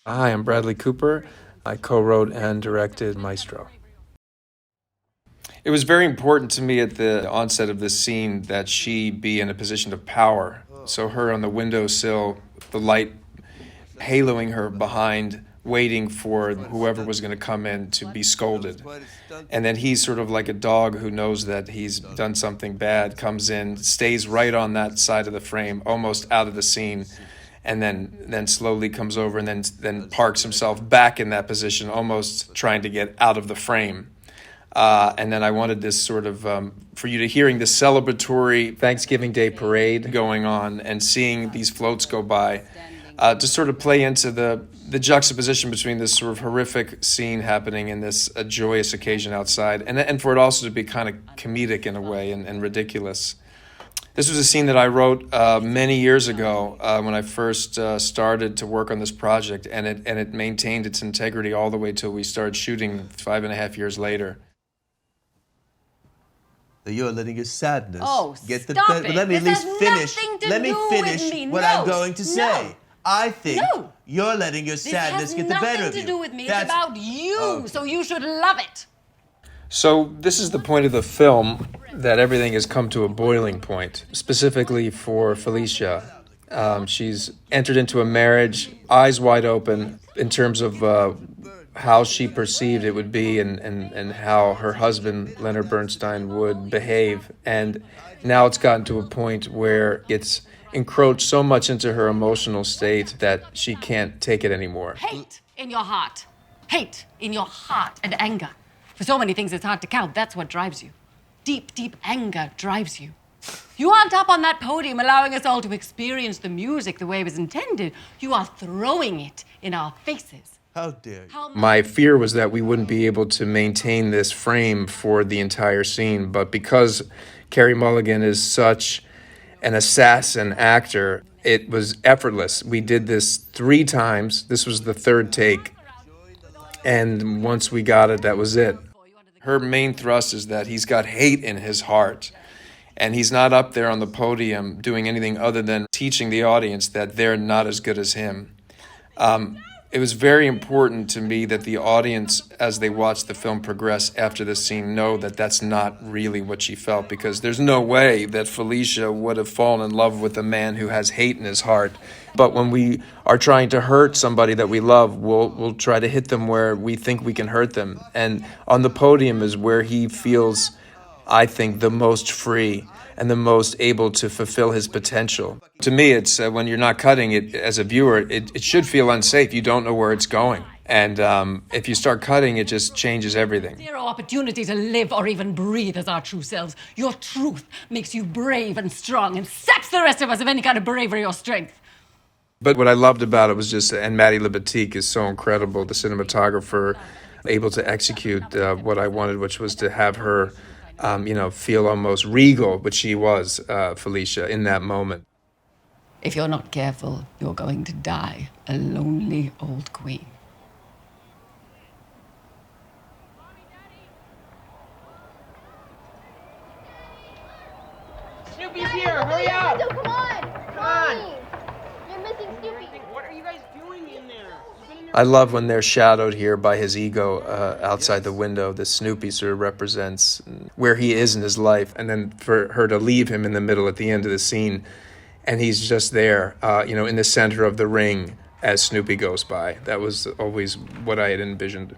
Hi, I'm Bradley Cooper. I co-wrote and directed Maestro. It was very important to me at the onset of this scene that she be in a position of power. So her on the windowsill, the light haloing her behind, waiting for whoever was going to come in to be scolded. And then he's sort of like a dog who knows that he's done something bad, comes in, stays right on that side of the frame, almost out of the scene, and then slowly comes over and then parks himself back in that position, almost trying to get out of the frame. And then I wanted this sort of, for you to hearing this celebratory Thanksgiving Day parade going on and seeing these floats go by, to sort of play into the juxtaposition between this sort of horrific scene happening and this joyous occasion outside, and for it also to be kind of comedic in a way and ridiculous. This was a scene that I wrote many years ago when I first started to work on this project, and it maintained its integrity all the way till we started shooting 5.5 years later. You're letting your sadness get the better. Let me at least finish. Let me finish what I'm going to say. I think you're letting your sadness get the better of you. This has nothing to do with me. It's about you, so you should love it. So this is the point of the film that everything has come to a boiling point, specifically for Felicia. She's entered into a marriage, eyes wide open, in terms of how she perceived it would be and how her husband, Leonard Bernstein, would behave. And now it's gotten to a point where it's encroached so much into her emotional state that she can't take it anymore. Hate in your heart. Hate in your heart and anger. For so many things it's hard to count. That's what drives you. Deep, deep anger drives you. You aren't up on that podium allowing us all to experience the music the way it was intended. You are throwing it in our faces. How dare you? My fear was that we wouldn't be able to maintain this frame for the entire scene, but because Carey Mulligan is such an assassin actor, it was effortless. We did this 3 times. This was the 3rd take. And once we got it, that was it. Her main thrust is that he's got hate in his heart. And he's not up there on the podium doing anything other than teaching the audience that they're not as good as him. It was very important to me that the audience, as they watch the film progress after the scene, know that that's not really what she felt, because there's no way that Felicia would have fallen in love with a man who has hate in his heart. But when we are trying to hurt somebody that we love, we'll try to hit them where we think we can hurt them. And on the podium is where he feels, I think, the most free and the most able to fulfill his potential. To me, it's when you're not cutting it as a viewer, it should feel unsafe. You don't know where it's going. And if you start cutting, it just changes everything. Zero opportunity to live or even breathe as our true selves. Your truth makes you brave and strong and saps the rest of us of any kind of bravery or strength. But what I loved about it was just, and Maddie Libatique is so incredible, the cinematographer, able to execute what I wanted, which was to have her feel almost regal, but she was, Felicia, in that moment. If you're not careful, you're going to die a lonely old queen. Snoopy's here! Hurry up! Come on! Come on! You're missing Snoopy. What are you guys doing in there? You've been in there. I love when they're shadowed here by his ego outside the window. The Snoopy sort of represents where he is in his life, and then for her to leave him in the middle at the end of the scene, and he's just there, in the center of the ring as Snoopy goes by. That was always what I had envisioned.